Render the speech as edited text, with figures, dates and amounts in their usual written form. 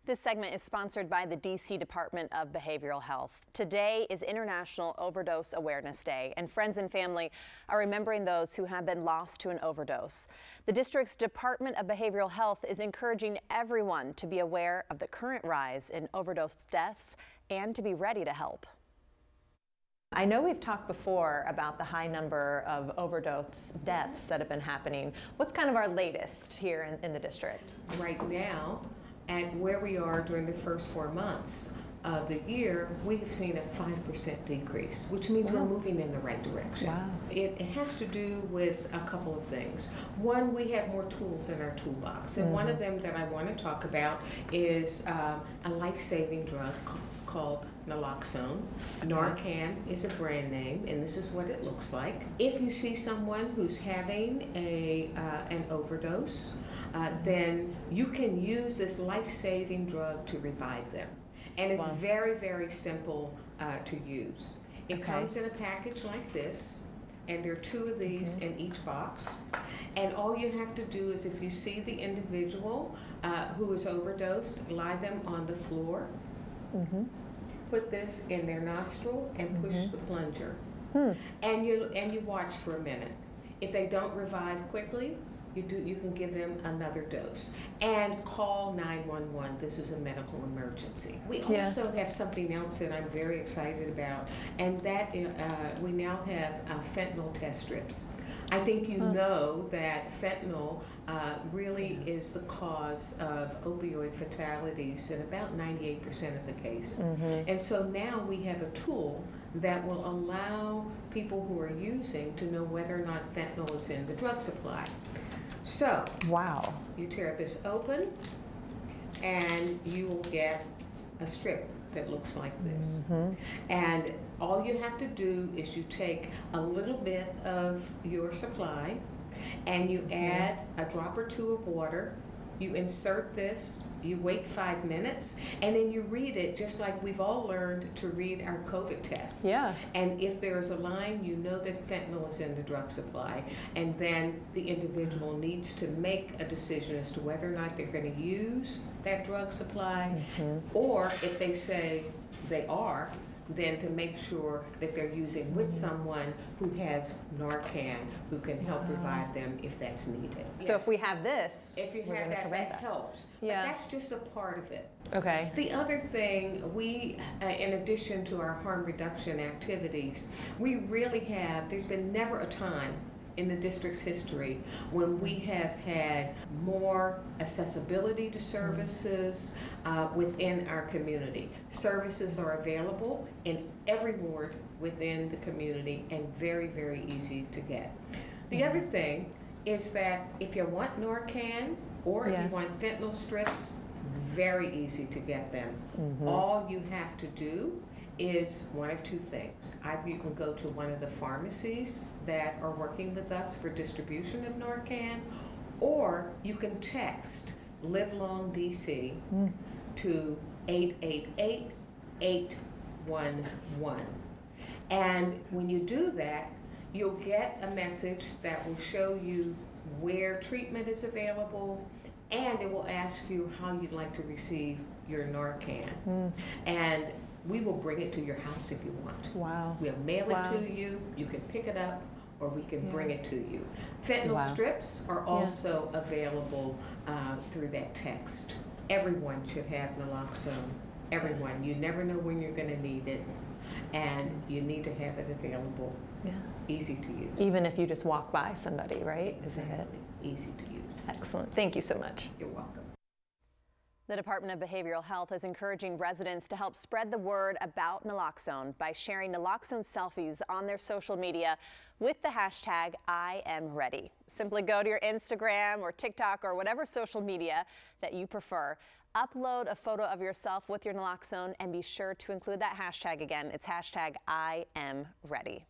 This segment is sponsored by the DC Department of Behavioral Health. Today is International Overdose Awareness Day, and friends and family are remembering those who have been lost to an overdose. The district's Department of Behavioral Health is encouraging everyone to be aware of the current rise in overdose deaths and to be ready to help. I know we've talked before about the high number of overdose deaths that have been happening. What's kind of our latest here in the district? Right now, at where we are during the first 4 months of the year, we've seen a 5% decrease, which means we're moving in the right direction. Wow. It has to do with a couple of things. One, we have more tools in our toolbox, and one of them that I want to talk about is a life-saving drug called Naloxone. Narcan is a brand name, and this is what it looks like. If you see someone who's having an overdose, then you can use this life-saving drug to revive them. And it's very, very simple to use. It comes in a package like this, and there are 2 of these in each box. And all you have to do is, if you see the individual who is overdosed, lie them on the floor, put this in their nostril, and push the plunger. And you watch for a minute. If they don't revive quickly, you can give them another dose and call 911. This is a medical emergency. We also have something else that I'm very excited about, and that we now have fentanyl test strips. I think you know that fentanyl really is the cause of opioid fatalities in about 98% of the case. And so now we have a tool that will allow people who are using to know whether or not fentanyl is in the drug supply. So, you tear this open, and you will get a strip that looks like this. And all you have to do is you take a little bit of your supply, and you add a drop or 2 of water. You insert this, you wait 5 minutes, and then you read it just like we've all learned to read our COVID tests. And if there is a line, you know that fentanyl is in the drug supply, and then the individual needs to make a decision as to whether or not they're going to use that drug supply, or if they say they are, then to make sure that they're using with someone who has Narcan, who can help revive them if that's needed. So if we have this, if you have that helps. But that's just a part of it. The other thing, we, in addition to our harm reduction activities, we really have, there's been never a time in the district's history when we have had more accessibility to services within our community. Services are available in every ward within the community and very, very easy to get. The other thing is that if you want Narcan or if you want fentanyl strips, very easy to get them. All you have to do is one of 2 things. Either you can go to one of the pharmacies that are working with us for distribution of Narcan, or you can text Live Long DC to 888-811. And when you do that, you'll get a message that will show you where treatment is available, and it will ask you how you'd like to receive your Narcan. And we will bring it to your house if you want. We'll mail it to you, you can pick it up, or we can bring it to you. Fentanyl strips are also available through that text. Everyone should have Naloxone. Everyone. You never know when you're going to need it, and you need to have it available. Easy to use. Even if you just walk by somebody, right? Exactly. Easy to use. Excellent. Thank you so much. You're welcome. The Department of Behavioral Health is encouraging residents to help spread the word about naloxone by sharing naloxone selfies on their social media with the hashtag #IamReady. Simply go to your Instagram or TikTok or whatever social media that you prefer. Upload a photo of yourself with your naloxone and be sure to include that hashtag again. It's hashtag #IamReady.